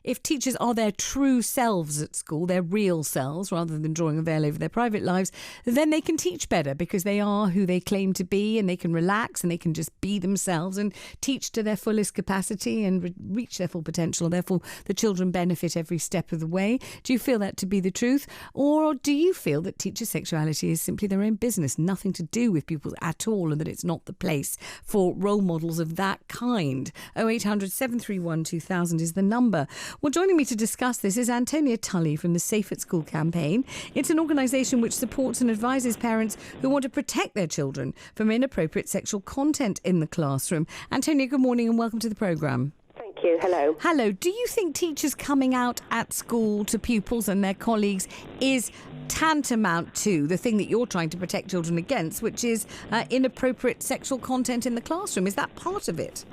if teachers are their true selves at school, their real selves, rather than drawing a veil over their private lives, then they can teach better because they are who they claim to be, and they can relax and they can just be themselves and teach to their fullest capacity and reach their full potential. Therefore, the children benefit every step of the way. Do you feel that to be the truth? Or do you feel that teachers' sexuality is simply their own business, nothing to do with pupils at all, and that it's not the place for role models of that kind? 0800 731 2000 is the number. Well, joining me to discuss this is Antonia Tully from the Safe at School campaign. It's an organisation which supports and advises parents who want to protect their children from inappropriate sexual content in the classroom. Antonia, good morning and welcome to the programme. Thank you. Hello. Hello. Do you think teachers coming out at school to pupils and their colleagues is tantamount to the thing that you're trying to protect children against, which is inappropriate sexual content in the classroom? Is that part of it?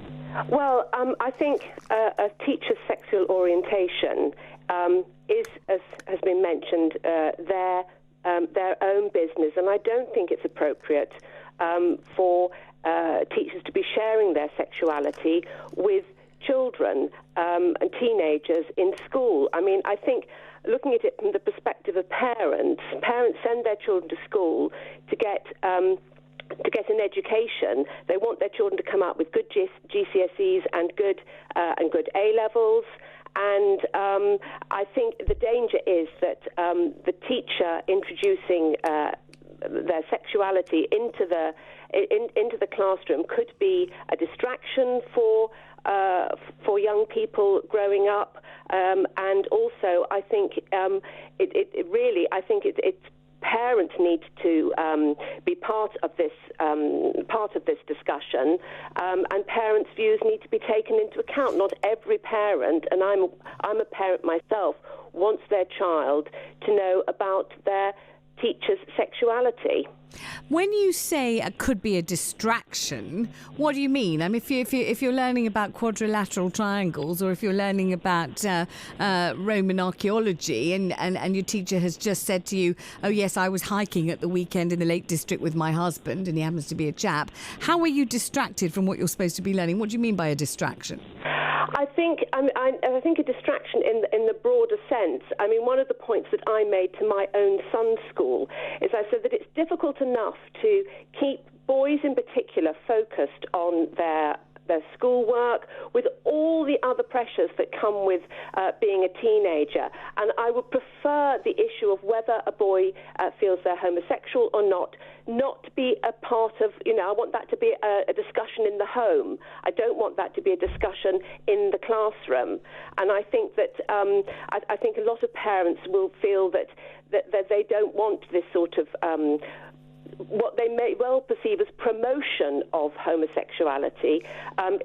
Well, I think a teacher's sexual orientation is, as has been mentioned, their own business, and I don't think it's appropriate for teachers to be sharing their sexuality with children and teenagers in school. I mean, I think looking at it from the perspective of parents send their children to school to get an education. They want their children to come out with good GCSEs and good A levels. And I think the danger is that the teacher introducing their sexuality into the classroom could be a distraction for young people growing up, and also I think it's parents need to be part of this discussion, and parents' views need to be taken into account. Not every parent, and I'm a parent myself, wants their child to know about their teacher's sexuality. When you say it could be a distraction, what do you mean? I mean, if you're learning about quadrilateral triangles, or if you're learning about Roman archaeology, and your teacher has just said to you, "Oh yes, I was hiking at the weekend in the Lake District with my husband, and he happens to be a chap," how are you distracted from what you're supposed to be learning? What do you mean by a distraction? I think a distraction in the broader sense. I mean, one of the points that I made to my own son's school is I said that it's difficult enough to keep boys in particular focused on their schoolwork with all the other pressures that come with being a teenager. And I would prefer the issue of whether a boy feels they're homosexual or not to be a part of, I want that to be a discussion in the home. I don't want that to be a discussion in the classroom. And I think that I think a lot of parents will feel that they don't want this sort of what they may well perceive as promotion of homosexuality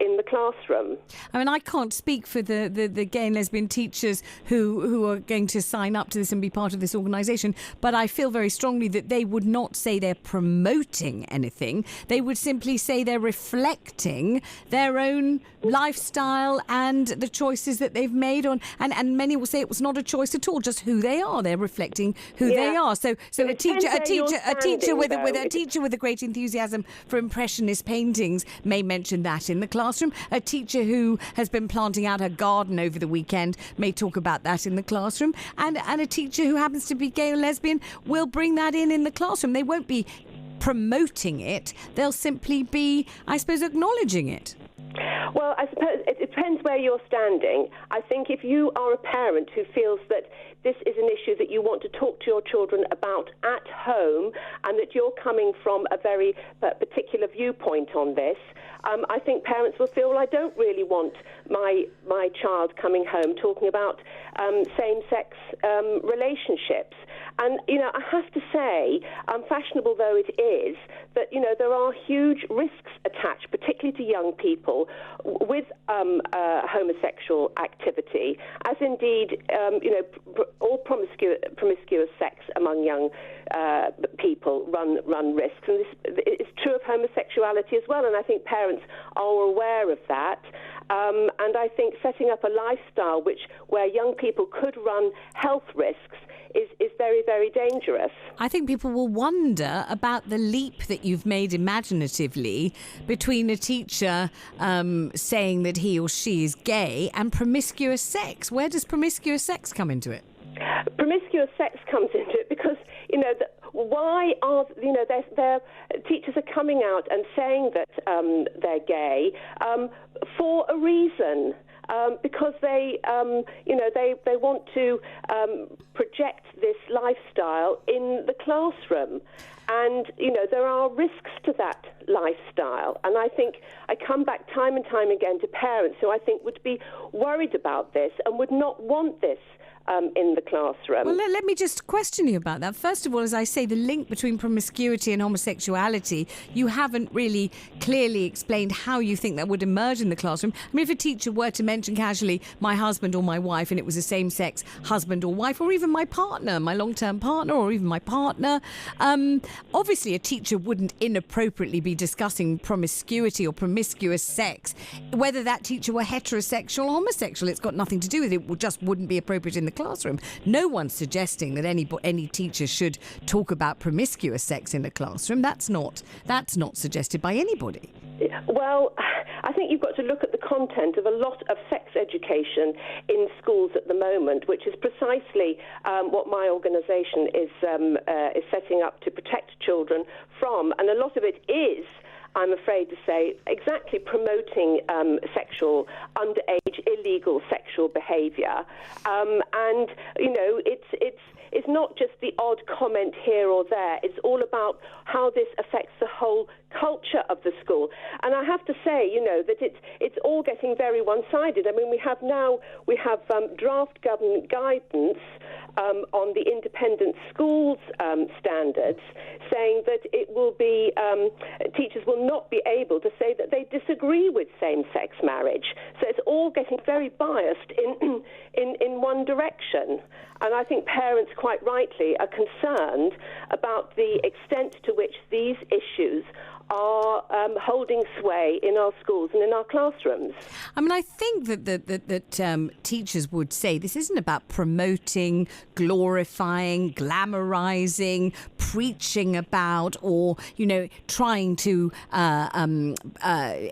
in the classroom. I mean, I can't speak for the gay and lesbian teachers who are going to sign up to this and be part of this organisation, but I feel very strongly that they would not say they're promoting anything. They would simply say they're reflecting their own lifestyle and the choices that they've made on, and many will say it was not a choice at all, just who they are. They're reflecting who they are. So a teacher with a great enthusiasm for impressionist paintings may mention that in the classroom. A teacher who has been planting out her garden over the weekend may talk about that in the classroom. And a teacher who happens to be gay or lesbian will bring that in the classroom. They won't be promoting it. They'll simply be, I suppose, acknowledging it. Well, I suppose it depends where you're standing. I think if you are a parent who feels that this is an issue that you want to talk to your children about at home, and that you're coming from a very particular viewpoint on this, I think parents will feel, well, I don't really want my child coming home talking about same-sex relationships. And, I have to say, fashionable though it is, that, there are huge risks attached, particularly to young people, with homosexual activity, as indeed, all promiscuous sex among young people run risks. And this is true of homosexuality as well, and I think parents are aware of that. And I think setting up a lifestyle where young people could run health risks is very, very dangerous. I think people will wonder about the leap that you've made imaginatively between a teacher saying that he or she is gay and promiscuous sex. Where does promiscuous sex come into it? Promiscuous sex comes into it because, why are, their teachers are coming out and saying that they're gay for a reason. Because they want to project this lifestyle in the classroom. And, there are risks to that lifestyle. And I think I come back time and time again to parents who I think would be worried about this and would not want this in the classroom. Well, let me just question you about that. First of all, as I say, the link between promiscuity and homosexuality, you haven't really clearly explained how you think that would emerge in the classroom. I mean, if a teacher were to mention casually my husband or my wife and it was a same-sex husband or wife, or even my partner, my long-term partner, or even my partner, obviously a teacher wouldn't inappropriately be discussing promiscuity or promiscuous sex, whether that teacher were heterosexual or homosexual. It's got nothing to do with it. It just wouldn't be appropriate in the classroom. No one's suggesting that any teacher should talk about promiscuous sex in a classroom. That's not suggested by anybody. Well, I think you've got to look at the content of a lot of sex education in schools at the moment, which is precisely what my organisation is setting up to protect children from. And a lot of it is, I'm afraid to say, exactly promoting sexual, underage, illegal sexual behaviour. And, it's not just the odd comment here or there. It's all about how this affects the whole culture of the school. And I have to say, that it's all getting very one-sided. I mean, we have draft government guidance on the independent schools standards, saying that it will be teachers will not be able to say that they disagree with same-sex marriage. So it's all getting very biased in one direction. And I think parents, quite rightly, are concerned about the extent to which these issues are holding sway in our schools and in our classrooms. I mean, I think that teachers would say this isn't about promoting, glorifying, glamorizing, preaching about, or, trying to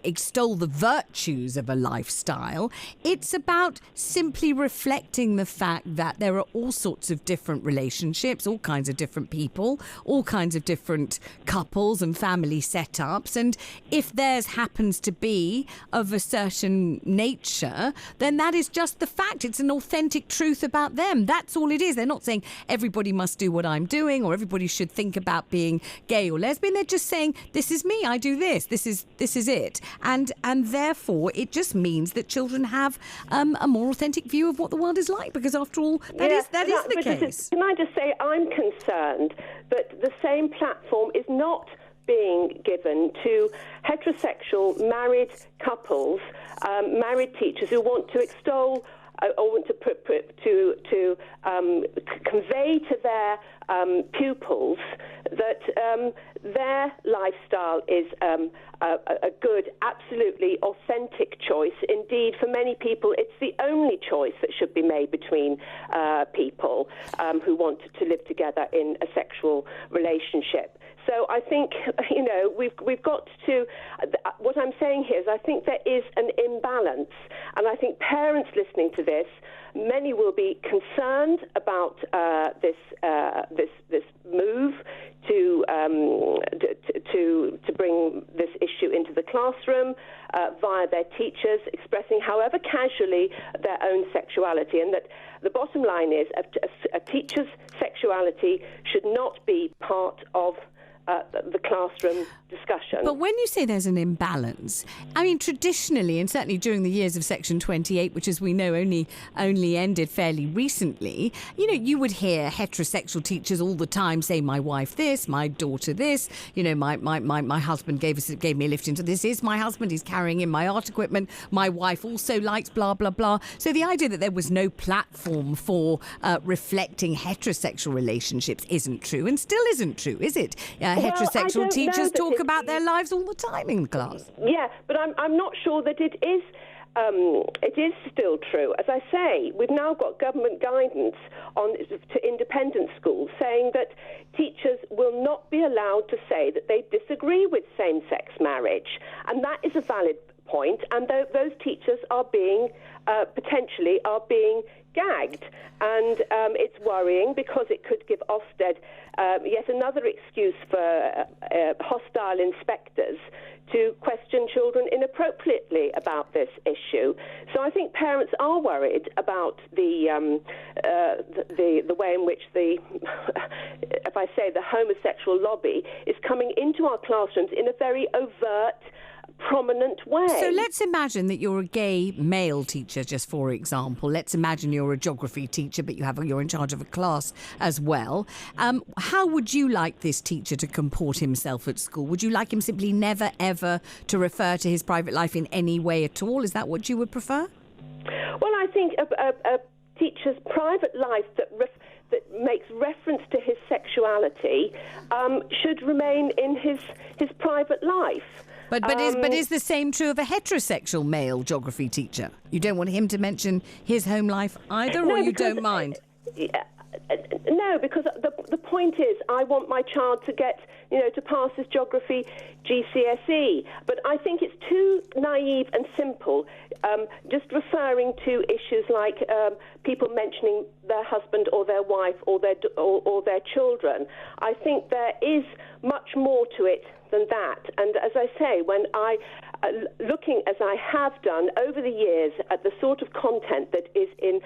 extol the virtues of a lifestyle. It's about simply reflecting the fact that there are all sorts of different relationships, all kinds of different people, all kinds of different couples and family setups, and if theirs happens to be of a certain nature, then that is just the fact. It's an authentic truth about them. That's all it is. They're not saying everybody must do what I'm doing or everybody should think about being gay or lesbian. They're just saying, this is me, I do this is it. And therefore it just means that children have a more authentic view of what the world is like, because after all, that is the case. Can I just say, I'm concerned that the same platform is not being given to heterosexual married couples, married teachers who want to extol or want to convey to their pupils that their lifestyle is a good, absolutely authentic choice. Indeed, for many people, it's the only choice that should be made between people who want to live together in a sexual relationship. So I think, we've got to, what I'm saying here is I think there is an imbalance. And I think parents listening to this, many will be concerned about this move to bring this issue into the classroom via their teachers, expressing, however casually, their own sexuality, and that the bottom line is a teacher's sexuality should not be part of the classroom discussion. But when you say there's an imbalance, I mean, traditionally, and certainly during the years of Section 28, which, as we know, only ended fairly recently, you would hear heterosexual teachers all the time say, my wife this, my daughter this, my husband gave me a lift into this is my husband, he's carrying in my art equipment, my wife also likes blah, blah, blah. So the idea that there was no platform for reflecting heterosexual relationships isn't true, and still isn't true, is it? Heterosexual teachers talk about their lives all the time in class. Yeah, but I'm not sure that it is it is still true. As I say, we've now got government guidance to independent schools saying that teachers will not be allowed to say that they disagree with same-sex marriage, and that is a valid point. And those teachers are being potentially gagged, and it's worrying because it could give Ofsted yet another excuse for hostile inspectors to question children inappropriately about this issue. So I think parents are worried about the way in which if I say the homosexual lobby is coming into our classrooms in a very overt, prominent way. So let's imagine that you're a gay male teacher, just for example. Let's imagine you're a geography teacher, but you're in charge of a class as well. How would you like this teacher to comport himself at school? Would you like him simply never, ever to refer to his private life in any way at all? Is that what you would prefer? Well, I think a teacher's private life that makes reference to his sexuality should remain in his private life. But is the same true of a heterosexual male geography teacher? You don't want him to mention his home life either, or you don't mind? No, because the point is, I want my child to get, to pass his geography GCSE. But I think it's too naive and simple, just referring to issues like people mentioning their husband or their wife or their children. I think there is much more to it than that. And as I say, when looking as I have done over the years at the sort of content that is in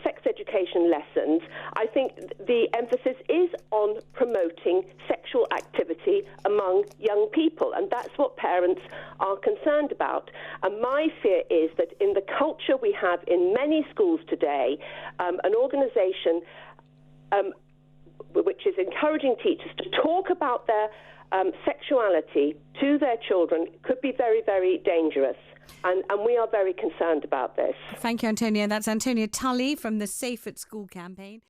sex education lessons, I think the emphasis is on promoting sexual activity among young people, and that's what parents are concerned about. And my fear is that in the culture we have in many schools today, an organisation which is encouraging teachers to talk about their sexuality to their children could be very, very dangerous. And we are very concerned about this. Thank you, Antonia. That's Antonia Tully from the Safe at School campaign.